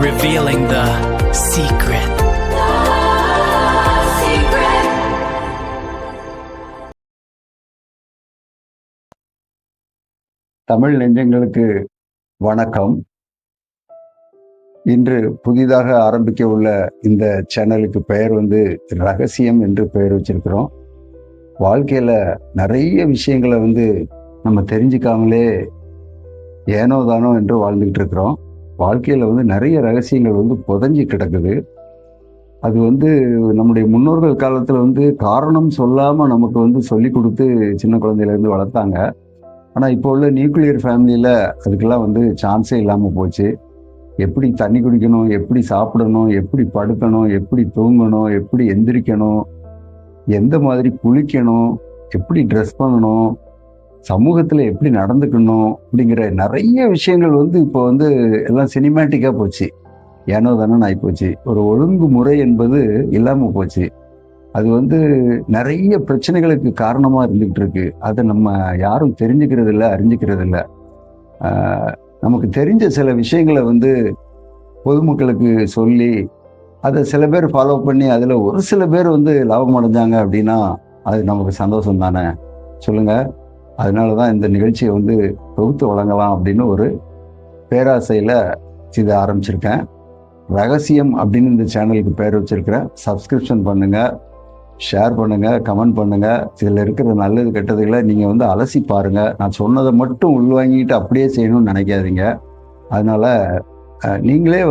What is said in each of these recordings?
revealing the secret. Tamil நெஞ்சங்களுக்கு வணக்கம். இன்று புதிதாக ஆரம்பிக்க உள்ள இந்த சேனலுக்கு பெயர் ரகசியம் என்று பெயர் வச்சிருக்கிறோம். வாழ்க்கையில நிறைய விஷயங்களை நம்ம தெரிஞ்சுக்காமலே ஏனோ தானோ என்று வாழ்ந்துகிட்டு இருக்கிறோம். வாழ்க்கையில நிறைய ரகசியங்கள் புதைஞ்சு கிடக்குது. அது நம்முடைய முன்னோர்கள் காலத்துல காரணம் சொல்லாம நமக்கு சொல்லி கொடுத்து சின்ன குழந்தையில இருந்து வளர்த்தாங்க. ஆனா இப்போ உள்ள நியூக்ளியர் ஃபேமிலியில அதுக்கெல்லாம் சான்ஸே இல்லாம போச்சு. எப்படி தண்ணி குடிக்கணும், எப்படி சாப்பிடணும், எப்படி படுக்கணும், எப்படி தூங்கணும், எப்படி எந்திரிக்கணும், எந்த மாதிரி குளிக்கணும், எப்படி ட்ரெஸ் பண்ணணும், சமூகத்துல எப்படி நடந்துக்கணும் அப்படிங்கிற நிறைய விஷயங்கள் இப்போ எல்லாம் சினிமேட்டிக்கா போச்சு. ஏனோ தானே ஆகி போச்சு. ஒரு ஒழுங்குமுறை என்பது இல்லாம போச்சு. அது நிறைய பிரச்சனைகளுக்கு காரணமா இருந்துகிட்டு இருக்கு. அதை நம்ம யாரும் தெரிஞ்சுக்கிறது இல்லை, அறிஞ்சுக்கிறது இல்லை. நமக்கு தெரிஞ்ச சில விஷயங்களை பொதுமக்களுக்கு சொல்லி அதை சில பேர் ஃபாலோ பண்ணி அதில் ஒரு சில பேர் லாபம் அடைஞ்சாங்க அப்படின்னா அது நமக்கு சந்தோஷம் தானே, சொல்லுங்க. அதனால தான் இந்த நிகழ்ச்சியை தொகுத்து வழங்கலாம் அப்படின்னு ஒரு பேராசையில் இதை ஆரம்பிச்சிருக்கேன். ரகசியம் அப்படின்னு இந்த சேனலுக்கு பேர் வச்சிருக்கிறேன். சப்ஸ்கிரிப்ஷன் பண்ணுங்க, ஷேர் பண்ணுங்க, கமெண்ட் பண்ணுங்க. இதில் இருக்கிற நல்லது கெட்டதுகளை நீங்கள் அலசி பாருங்க. நான் சொன்னதை மட்டும் உள்வாங்கிட்டு அப்படியே செய்யணும்னு நினைக்காதீங்க. அதனால நீங்களே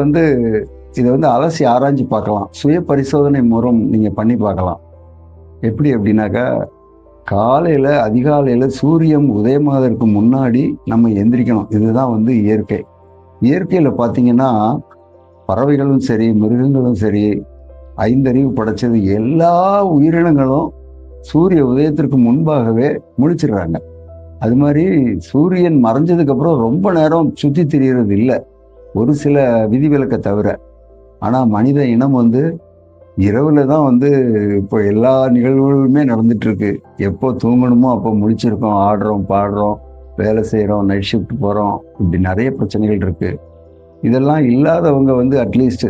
இதை அலசி ஆராய்ஞ்சு பார்க்கலாம். சுய பரிசோதனை முறம் நீங்கள் பண்ணி பார்க்கலாம். எப்படி அப்படின்னாக்கா, காலையில் அதிகாலையில் சூரியன் உதயமாவதற்கு முன்னாடி நம்ம எந்திரிக்கணும். இதுதான் இயற்கை. இயற்கையில் பார்த்தீங்கன்னா பறவைகளும் சரி, மிருகங்களும் சரி, ஐந்தறிவு படைச்சது எல்லா உயிரினங்களும் சூரிய உதயத்திற்கு முன்பாகவே முழிச்சிடுறாங்க. அது மாதிரி சூரியன் மறைஞ்சதுக்கு அப்புறம் ரொம்ப நேரம் சுற்றி திரிகிறது இல்லை, ஒரு சில விதிவிலக்கை தவிர. ஆனால் மனித இனம் இரவுல தான் இப்போ எல்லா நிகழ்வுகளுமே நடந்துட்டு இருக்கு. எப்போ தூங்கணுமோ அப்போ முழிச்சிருக்கோம், ஆடுறோம், பாடுறோம், வேலை செய்கிறோம், நைட் ஷிஃப்ட் போகிறோம். இப்படி நிறைய பிரச்சனைகள் இருக்கு. இதெல்லாம் இல்லாதவங்க அட்லீஸ்ட்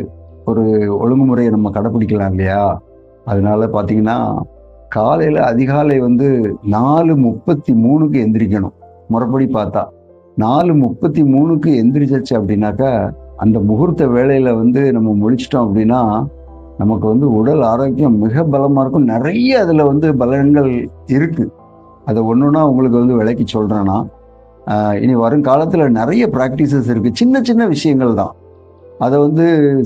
ஒரு ஒழுங்குமுறையை நம்ம கடைப்பிடிக்கலாம் இல்லையா? அதனால பார்த்தீங்கன்னா காலையில் அதிகாலை 4:33 எந்திரிக்கணும். முறைப்படி பார்த்தா 4:33 எந்திரிச்சாச்சு அப்படின்னாக்கா அந்த முகூர்த்த வேலையில நம்ம முழிச்சிட்டோம் அப்படின்னா நமக்கு உடல் ஆரோக்கியம் மிக பலமாக இருக்கும். நிறைய அதில் பலன்கள் இருக்கு. அதை ஒன்றுனா உங்களுக்கு விளக்கி சொல்கிறேன்னா, இனி வருங்காலத்தில் நிறைய ப்ராக்டிசஸ் இருக்குது. சின்ன சின்ன விஷயங்கள் தான். அதை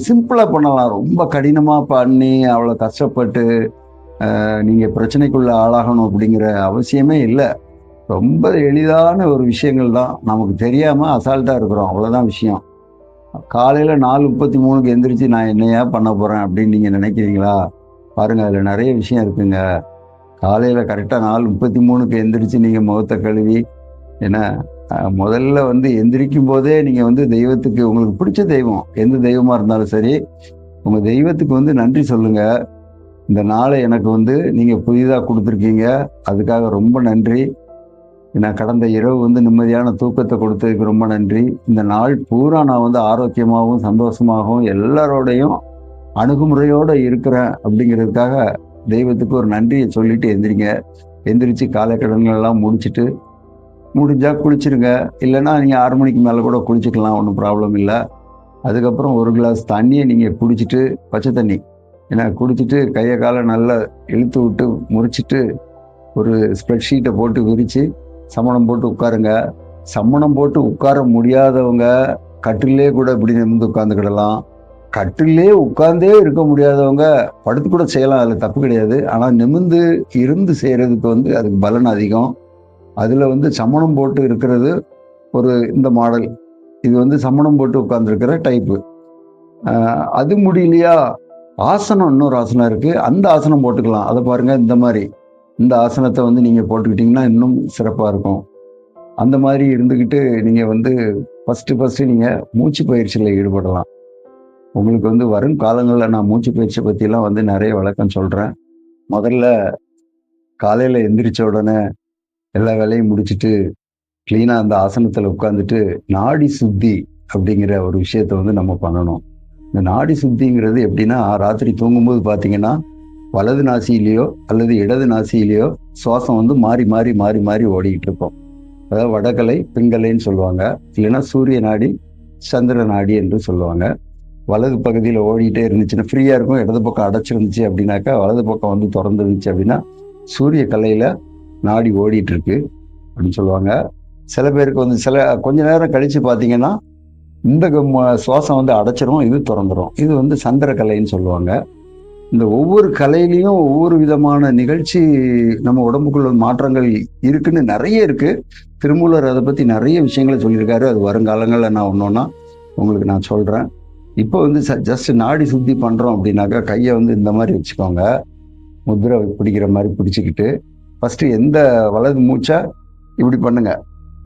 சிம்பிளாக பண்ணலாம். ரொம்ப கடினமாக பண்ணி அவ்வளோ கஷ்டப்பட்டு நீங்கள் பிரச்சனைக்குள்ளே ஆளாகணும் அப்படிங்கிற அவசியமே இல்லை. ரொம்ப எளிதான ஒரு விஷயங்கள் தான். நமக்கு தெரியாமல் அசால்ட்டாக இருக்கிறோம், அவ்வளோதான் விஷயம். காலையில் 4:33 எந்திரிச்சு நான் என்னையா பண்ண போகிறேன் அப்படின்னு நீங்கள் நினைக்கிறீங்களா? பாருங்கள், அதில் நிறைய விஷயம் இருக்குங்க. காலையில் கரெக்டாக 4:33 எந்திரிச்சு நீங்கள் முகத்தை கழுவி, ஏன்னா முதல்ல எந்திரிக்கும் போதே நீங்கள் தெய்வத்துக்கு, உங்களுக்கு பிடிச்ச தெய்வம் எந்த தெய்வமாக இருந்தாலும் சரி, உங்கள் தெய்வத்துக்கு நன்றி சொல்லுங்க. இந்த நாளை எனக்கு நீங்கள் புதிதாக கொடுத்துருக்கீங்க, அதுக்காக ரொம்ப நன்றி. நான் கடந்த இரவு நிம்மதியான தூக்கத்தை கொடுத்ததுக்கு ரொம்ப நன்றி. இந்த நாள் பூரா நான் ஆரோக்கியமாகவும் சந்தோஷமாகவும் எல்லாரோடையும் அணுகுமுறையோடு இருக்கிறேன் அப்படிங்கிறதுக்காக தெய்வத்துக்கு ஒரு நன்றியை சொல்லிட்டு எந்திரிங்க. எந்திரிச்சு காலை கடன்களெல்லாம் முடிஞ்சால் குளிச்சிருங்க. இல்லைன்னா நீங்கள் 6 மணிக்கு மேலே கூட குளிச்சுக்கலாம், ஒன்றும் ப்ராப்ளம் இல்லை. அதுக்கப்புறம் ஒரு கிளாஸ் தண்ணியை நீங்கள் குடிச்சிட்டு, பச்சை தண்ணி குடிச்சிட்டு கையை காலை நல்லா இழுத்து விட்டு முறிச்சிட்டு ஒரு ஸ்ப்ரெட்ஷீட்டை போட்டு விரித்து சமணம் போட்டு உட்காருங்க. சமணம் போட்டு உட்கார முடியாதவங்க கட்டிலே கூட இப்படி நிமிர்ந்து உட்காந்துக்கிடலாம். கட்டிலே உட்கார்ந்தே இருக்க முடியாதவங்க படுத்து கூட செய்யலாம், அதில் தப்பு கிடையாது. ஆனால் நிமிர்ந்து இருந்து செய்கிறதுக்கு அதுக்கு பலன் அதிகம். அதில் சமணம் போட்டு இருக்கிறது ஒரு இந்த மாடல். இது சமணம் போட்டு உட்கார்ந்துருக்கிற டைப்பு. அது முடியலையா, ஆசனம், இன்னொரு ஆசனம் இருக்குது, அந்த ஆசனம் போட்டுக்கலாம். அதை பாருங்கள், இந்த மாதிரி இந்த ஆசனத்தை நீங்கள் போட்டுக்கிட்டிங்கன்னா இன்னும் சிறப்பாக இருக்கும். அந்த மாதிரி இருந்துக்கிட்டு நீங்கள் ஃபஸ்ட்டு நீங்கள் மூச்சு பயிற்சியில் ஈடுபடலாம். உங்களுக்கு வரும் காலங்களில் நான் மூச்சு பயிற்சி பற்றிலாம் நிறைய விளக்கம் சொல்கிறேன். முதல்ல காலையில் எந்திரிச்ச உடனே எல்லா வேலையும் முடிச்சுட்டு கிளீனாக அந்த ஆசனத்தில் உட்காந்துட்டு நாடி சுத்தி அப்படிங்கிற ஒரு விஷயத்த நம்ம பண்ணணும். இந்த நாடி சுத்திங்கிறது எப்படின்னா, ராத்திரி தூங்கும்போது பார்த்தீங்கன்னா, வலது நாசியிலையோ அல்லது இடது நாசியிலையோ சுவாசம் வந்து மாறி மாறி மாறி மாறி ஓடிக்கிட்டு இருக்கும். அதாவது வடகலை, பிங்கலைன்னு சொல்லுவாங்க. இல்லைன்னா சூரிய நாடி, சந்திர நாடி என்று சொல்லுவாங்க. வலது பகுதியில் ஓடிட்டே இருந்துச்சுன்னா ஃப்ரீயா இருக்கும். இடது பக்கம் அடைச்சிருந்துச்சு அப்படின்னாக்கா, வலது பக்கம் வந்து திறந்துருந்துச்சு அப்படின்னா, சூரிய கலையில நாடி ஓடிட்டு இருக்கு அப்படின்னு சொல்லுவாங்க. சில பேருக்கு வந்து கொஞ்ச நேரம் கழிச்சு பார்த்தீங்கன்னா, இந்த சுவாசம் வந்து அடைச்சிரும், இது திறந்துரும். இது வந்து சந்திர கலைன்னு சொல்லுவாங்க. இந்த ஒவ்வொரு கலையிலையும் ஒவ்வொரு விதமான நிகழ்ச்சி நம்ம உடம்புக்குள்ள மாற்றங்கள் இருக்குன்னு நிறைய இருக்கு. திருமூலர் அதை பத்தி நிறைய விஷயங்களை சொல்லியிருக்காரு. அது வருங்காலங்களில் நான் ஒன்னொன்னா உங்களுக்கு நான் சொல்றேன். இப்போ வந்து ஜஸ்ட் நாடி சுத்தி பண்றோம் அப்படின்னாக்கா, கையை வந்து இந்த மாதிரி வச்சுக்கோங்க. முத்திரை பிடிக்கிற மாதிரி பிடிச்சிக்கிட்டு ஃபர்ஸ்ட் எந்த வலது மூச்சா இப்படி பண்ணுங்க.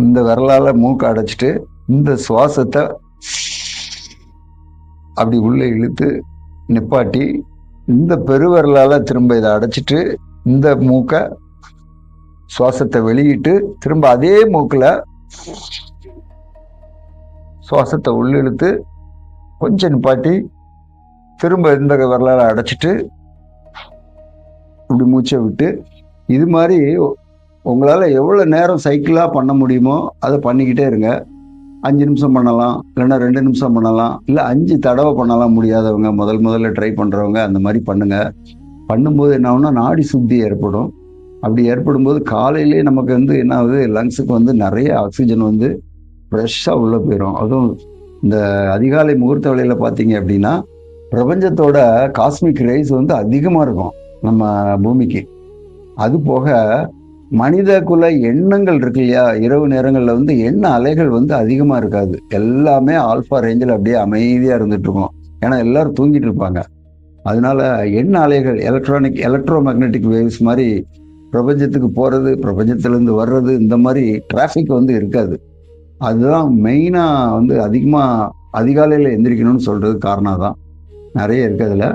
இந்த விரலால மூக்கை அடைச்சிட்டு இந்த சுவாசத்தை அப்படி உள்ள இழுத்து நிப்பாட்டி, இந்த பெருவிரலால திரும்ப இதை அடைச்சிட்டு இந்த மூக்கை சுவாசத்தை வெளியிட்டு திரும்ப அதே மூக்குல சுவாசத்தை உள்ள இழுத்து கொஞ்சம் நிப்பாட்டி திரும்ப இந்த விரலால அடைச்சிட்டு இப்படி மூச்சை விட்டு, இது மாதிரி உங்களால எவ்வளவு நேரம் சைக்கிளா பண்ண முடியுமோ அதை பண்ணிக்கிட்டே இருங்க. 5 நிமிஷம் பண்ணலாம், இல்லைன்னா 2 நிமிஷம் பண்ணலாம், இல்லை 5 தடவை பண்ணலாம். முடியாதவங்க, முதல்ல ட்ரை பண்றவங்க அந்த மாதிரி பண்ணுங்க. பண்ணும்போது என்ன ஆகும்னா, நாடி சுத்தி ஏற்படும். அப்படி ஏற்படும் போது காலையிலேயே நமக்கு வந்து என்ன ஆகுது, லங்ஸுக்கு வந்து நிறைய ஆக்சிஜன் வந்து ஃப்ரெஷ்ஷா உள்ள போயிடும். அதுவும் இந்த அதிகாலை முகூர்த்த வேளையில பார்த்தீங்க அப்படின்னா, பிரபஞ்சத்தோட காஸ்மிக் ரேஸ் வந்து அதிகமா இருக்கும் நம்ம பூமிக்கு. அது போக மனித குல எண்ணங்கள் இருக்கு இல்லையா, இரவு நேரங்கள்ல வந்து எண்ண அலைகள் வந்து அதிகமா இருக்காது. எல்லாமே ஆல்பா ரேஞ்சில் அப்படியே அமைதியா இருந்துட்டு இருக்கும். ஏன்னா எல்லாரும் தூங்கிட்டு இருப்பாங்க. அதனால எண்ண அலைகள் எலக்ட்ரோ மேக்னெட்டிக் வேவ்ஸ் மாதிரி பிரபஞ்சத்துக்கு போறது, பிரபஞ்சத்திலிருந்து வர்றது, இந்த மாதிரி டிராஃபிக் வந்து இருக்காது. அதுதான் மெயினா வந்து அதிகாலையில எந்திரிக்கணும்னு சொல்றது காரணம் தான். நிறைய இருக்கு அதுல.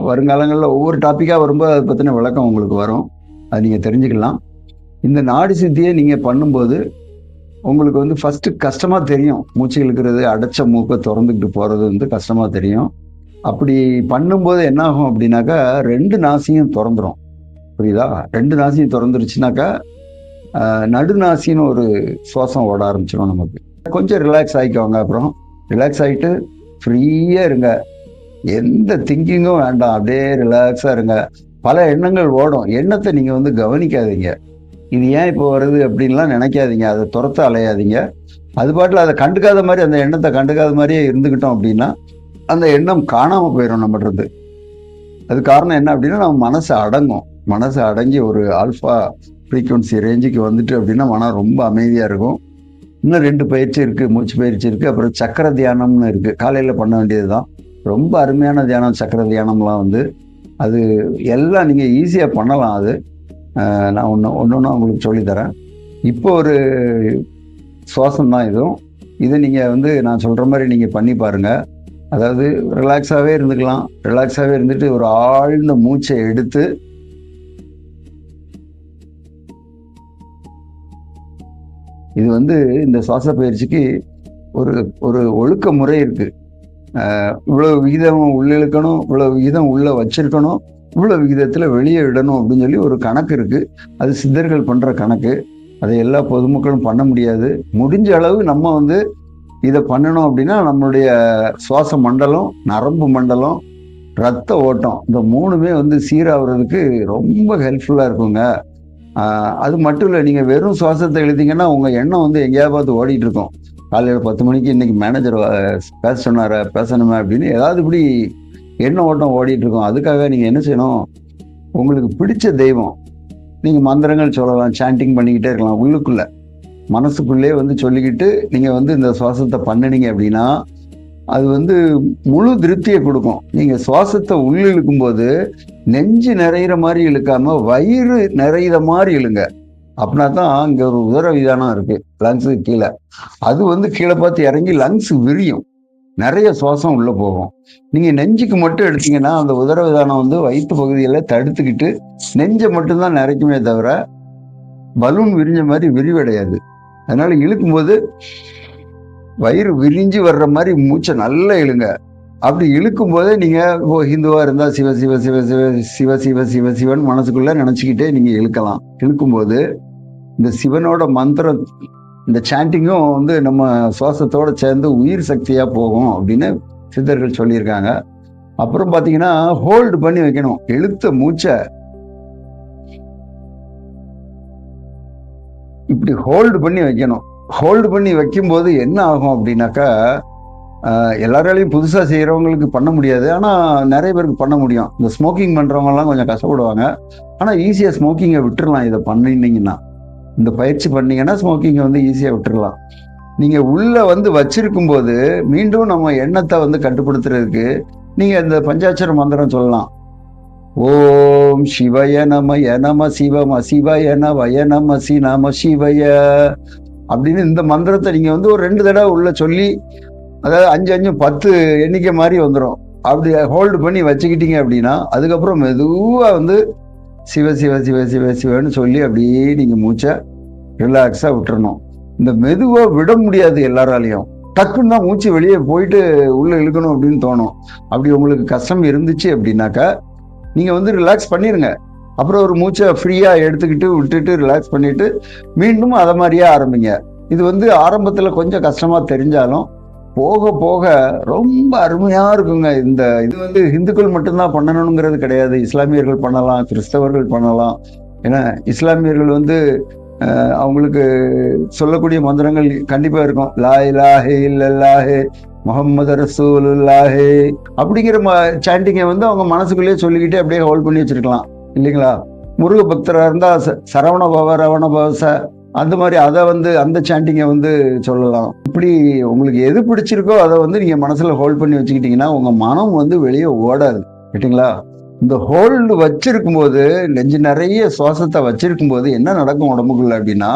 வருங்காலங்களில் ஒவ்வொரு டாபிக்கா வரும்போது அதை பத்தின விளக்கம் உங்களுக்கு வரும். அது நீங்க தெரிஞ்சுக்கலாம். இந்த நாடி சித்தியை நீங்க பண்ணும்போது உங்களுக்கு வந்து ஃபர்ஸ்ட் கஷ்டமா தெரியும். மூச்சு இழுக்கிறது, அடைச்ச மூக்கை திறந்துக்கிட்டு போறது வந்து கஷ்டமா தெரியும். அப்படி பண்ணும்போது என்ன ஆகும் அப்படின்னாக்கா, 2 நாசியும் திறந்துரும். புரியுதா? 2 நாசியும் திறந்துருச்சுனாக்கா, நடுநாசின்னு ஒரு சுவாசம் ஓட ஆரம்பிச்சிடும் நமக்கு. கொஞ்சம் ரிலாக்ஸ் ஆகிக்கோங்க. அப்புறம் ரிலாக்ஸ் ஆகிட்டு ஃப்ரீயா இருங்க. எந்த திங்கிங்கும் வேண்டாம். அப்படியே ரிலாக்ஸா இருங்க. பல எண்ணங்கள் ஓடும். எண்ணத்தை நீங்க வந்து கவனிக்காதீங்க. இது ஏன் இப்போ வருது அப்படின்லாம் நினைக்காதீங்க. அதை துரத்த அலையாதீங்க. அது பாட்டில் அதை கண்டுக்காத மாதிரி, அந்த எண்ணத்தை கண்டுக்காத மாதிரியே இருந்துக்கிட்டோம் அப்படின்னா, அந்த எண்ணம் காணாம போயிடும் நம்மகிட்ட. அது காரணம் என்ன அப்படின்னா, நம்ம மனசு அடங்கும். மனசு அடங்கி ஒரு ஆல்ஃபா ஃப்ரீக்குவன்சி ரேஞ்சுக்கு வந்துட்டு அப்படின்னா மனம் ரொம்ப அமைதியா இருக்கும். இன்னும் 2 பயிற்சி இருக்கு, மூச்சு பயிற்சி இருக்கு. அப்புறம் சக்கர தியானம்னு இருக்கு. காலையில பண்ண வேண்டியதுதான். ரொம்ப அருமையான தியானம் சக்கர தியானம்லாம் வந்து. அது எல்லாம் நீங்க ஈஸியா பண்ணலாம். அது நான் ஒன்னொன்னா உங்களுக்கு சொல்லித்தரேன். இப்போ ஒரு சுவாசம் தான் இதுவும். இதை நீங்க வந்து நான் சொல்ற மாதிரி நீங்க பண்ணி பாருங்க. அதாவது ரிலாக்ஸாவே இருந்துக்கலாம். ரிலாக்ஸாவே இருந்துட்டு ஒரு ஆழ்ந்த மூச்சை எடுத்து இது வந்து இந்த சுவாச பயிற்சிக்கு ஒரு ஒரு ஒழுக்க முறை இருக்கு. இவ்வளவு விகிதம் உள்ள இழுக்கணும், இவ்வளவு விகிதம் உள்ள வச்சிருக்கணும், இவ்வளவு விகிதத்துல வெளியே விடணும் அப்படின்னு சொல்லி ஒரு கணக்கு இருக்கு. அது சித்தர்கள் பண்ற கணக்கு. அதை எல்லா பொதுமக்களும் பண்ண முடியாது. முடிஞ்ச அளவு நம்ம வந்து இதை பண்ணணும் அப்படின்னா, நம்மளுடைய சுவாச மண்டலம், நரம்பு மண்டலம், ரத்த ஓட்டம், இந்த 3மே வந்து சீராகிறதுக்கு ரொம்ப ஹெல்ப்ஃபுல்லா இருக்குங்க. அது மட்டும் இல்லை, நீங்க வெறும் சுவாசத்தை எழுதிங்கன்னா உங்க எண்ணம் வந்து எங்கேயாவது பார்த்து ஓடிட்டு இருக்கும். காலையில் 10 மணிக்கு இன்னைக்கு மேனேஜர் பேச சொன்னார, பேசணுமே அப்படின்னு ஏதாவது இப்படி எண்ண ஓட்டம் ஓடிட்டு இருக்கும். அதுக்காக நீங்க என்ன செய்யணும், உங்களுக்கு பிடிச்ச தெய்வம் நீங்க மந்திரங்கள் சொல்லலாம், சாண்டிங் பண்ணிக்கிட்டே இருக்கலாம். உள்ளுக்குள்ள மனசுக்குள்ளே வந்து சொல்லிக்கிட்டு நீங்க வந்து இந்த சுவாசத்தை பண்ணினீங்க அப்படின்னா அது வந்து முழு திருப்தியை கொடுக்கும். நீங்க சுவாசத்தை உள்ள இழுக்கும் போது நெஞ்சு நிறையிற மாதிரி இழுக்காம வயிறு நிறையிற மாதிரி இழுங்க. அப்படின்னா தான் இங்க ஒரு உதரவிதானம் இருக்கு லங்ஸுக்கு கீழே. அது வந்து கீழே பார்த்து இறங்கி லங்ஸ் விரியும், நிறைய சுவாசம் உள்ள போகும். நீங்க நெஞ்சுக்கு மட்டும் எடுத்தீங்கன்னா அந்த உதரவிதானம் வந்து வயிற்று பகுதியில தடுத்துக்கிட்டு நெஞ்சை மட்டும்தான் நிறைக்குமே தவிர பலூன் விரிஞ்ச மாதிரி விரிவடையாது. அதனால இழுக்கும்போது வயிறு விரிஞ்சு வர்ற மாதிரி மூச்சை நல்லா இழுங்க. அப்படி இழுக்கும் போதே நீங்க ஹிந்துவா இருந்தா சிவ சிவ சிவ சிவ சிவ சிவ சிவ சிவன் மனசுக்குள்ள நினைச்சுக்கிட்டே நீங்க இழுக்கலாம். இழுக்கும்போது இந்த சிவனோட மந்திரம், இந்த சாண்டிங்கும் வந்து நம்ம சுவாசத்தோட சேர்ந்து உயிர் சக்தியா போகும் அப்படின்னு சித்தர்கள் சொல்லியிருக்காங்க. அப்புறம் பாத்தீங்கன்னா ஹோல்டு பண்ணி வைக்கணும். இழுத்த மூச்சை இப்படி ஹோல்டு பண்ணி வைக்கணும். ஹோல்டு பண்ணி வைக்கும்போது என்ன ஆகும் அப்படின்னாக்கா, எல்லாராலையும் புதுசா செய்யறவங்களுக்கு பண்ண முடியாது. ஆனா நிறைய பேருக்கு பண்ண முடியும். இந்த ஸ்மோக்கிங் பண்றவங்க எல்லாம் கொஞ்சம் கஷ்டப்படுவாங்க. ஆனா ஈஸியா ஸ்மோக்கிங்கை விட்டுறலாம். இதை பண்ணினீங்கன்னா, இந்த பயிற்சி பண்ணீங்கன்னா ஸ்மோக்கிங்கை வந்து ஈஸியா விட்டுறலாம். நீங்க உள்ள வந்து வச்சிருக்கும் போது மீண்டும் நம்ம எண்ணத்தை வந்து கட்டுப்படுத்துறதுக்கு நீங்க இந்த பஞ்சாட்சர மந்திரம் சொல்லலாம். ஓம் சிவய நமய நம சிவம சிவய நவய நம சி நம சிவய அப்படின்னு இந்த மந்திரத்தை நீங்க வந்து ஒரு 2 தடவை உள்ள சொல்லி, அதாவது 5 5 10 எண்ணிக்கை மாதிரி வந்துடும். அப்படி ஹோல்டு பண்ணி வச்சுக்கிட்டீங்க அப்படின்னா அதுக்கப்புறம் மெதுவா வந்து சிவ சிவ சிவ சிவ சிவன்னு சொல்லி அப்படியே நீங்க மூச்சை ரிலாக்ஸா விட்டுறணும். இந்த மெதுவா விட முடியாது எல்லாராலையும். டக்குன்னு தான் மூச்சு வெளியே போயிட்டு உள்ள இழுக்கணும் அப்படின்னு தோணும். அப்படி உங்களுக்கு கஷ்டம் இருந்துச்சு அப்படின்னாக்கா நீங்க வந்து ரிலாக்ஸ் பண்ணிருங்க. அப்புறம் ஒரு மூச்சை ஃப்ரீயா எடுத்துக்கிட்டு விட்டுட்டு ரிலாக்ஸ் பண்ணிட்டு மீண்டும் அதை மாதிரியே ஆரம்பிங்க. இது வந்து ஆரம்பத்துல கொஞ்சம் கஷ்டமா தெரிஞ்சாலும் போக போக ரொம்ப அருமையா இருக்குங்க. இது வந்து இந்துக்கள் மட்டும்தான் பண்ணணுங்கிறது கிடையாது. இஸ்லாமியர்கள் பண்ணலாம், கிறிஸ்தவர்கள் பண்ணலாம். ஏன்னா இஸ்லாமியர்கள் வந்து அவங்களுக்கு சொல்லக்கூடிய மந்திரங்கள் கண்டிப்பா இருக்கும். லா இலாஹே இல்லல்லாஹே முஹம்மது ரசூலுல்லாஹே அப்படிங்கிற சாண்டிங்கை வந்து அவங்க மனசுக்குள்ளேயே சொல்லிக்கிட்டே அப்படியே ஹோல்ட் பண்ணி வச்சிருக்கலாம் இல்லைங்களா? முருக பக்தரா இருந்தா சரவண பவ ரவண பவச அந்த மாதிரி அதை வந்து அந்த சாண்டிங்கை வந்து சொல்லலாம். இப்படி உங்களுக்கு எது பிடிச்சிருக்கோ அதை வந்து நீங்க மனசுல ஹோல்ட் பண்ணி வச்சுக்கிட்டீங்கன்னா உங்க மனம் வந்து வெளியே ஓடாது. கேட்டீங்களா? இந்த ஹோல்டு வச்சிருக்கும் போது, நெஞ்சு நிறைய சுவாசத்தை வச்சிருக்கும் போது என்ன நடக்கும் உடம்புக்குள்ள அப்படின்னா,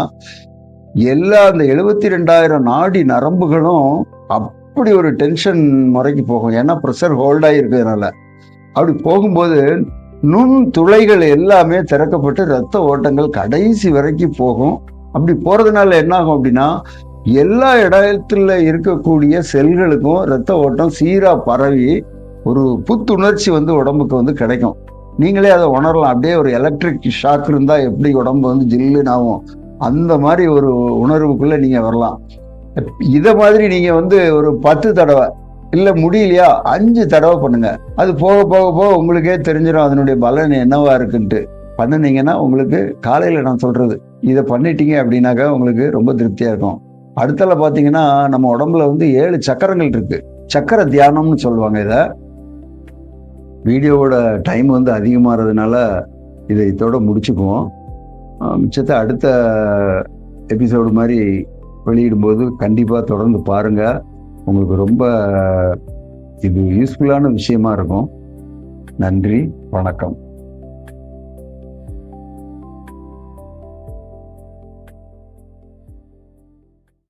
எல்லா அந்த 72,000 நாடி நரம்புகளும் அப்படி ஒரு டென்ஷன் முறைக்கு போகும். ஏன்னா ப்ரெஷர் ஹோல்டாகி இருக்கிறதுனால. அப்படி போகும்போது நுண் துளைகள் எல்லாமே திறக்கப்பட்டு ரத்த ஓட்டங்கள் கடைசி வரைக்கும் போகும். அப்படி போறதுனால என்ன ஆகும் அப்படின்னா, எல்லா இடத்துல இருக்கக்கூடிய செல்களுக்கும் ரத்த ஓட்டம் சீரா பரவி ஒரு புத்துணர்ச்சி வந்து உடம்புக்கு வந்து கிடைக்கும். நீங்களே அதை உணரலாம். அப்படியே ஒரு எலக்ட்ரிக் ஷாக் இருந்தா எப்படி உடம்பு வந்து ஜில்லுன்னு ஆகும், அந்த மாதிரி ஒரு உணர்வுக்குள்ள நீங்க வரலாம். இதை மாதிரி நீங்க வந்து ஒரு 10 தடவை இல்ல முடியலையா 5 தடவை பண்ணுங்க. அது போக போக போக உங்களுக்கே தெரிஞ்சிடும் அதனுடைய பலன் என்னவா இருக்குன்ட்டு. பண்ணினீங்கன்னா உங்களுக்கு காலையில நான் சொல்றது இதை பண்ணிட்டீங்க அப்படின்னாக்கா உங்களுக்கு ரொம்ப திருப்தியா இருக்கும். அடுத்தல பாத்தீங்கன்னா நம்ம உடம்புல வந்து 7 சக்கரங்கள் இருக்கு. சக்கர தியானம்னு சொல்லுவாங்க. இதை வீடியோவோட டைம் வந்து அதிகமாகிறதுனால இதை இதோட முடிச்சுக்குவோம். மிச்சத்தை அடுத்த எபிசோடு மாதிரி வெளியிடும்போது கண்டிப்பாக தொடர்ந்து பாருங்கள். உங்களுக்கு ரொம்ப இது யூஸ்ஃபுல்லான விஷயமா இருக்கும். நன்றி, வணக்கம்.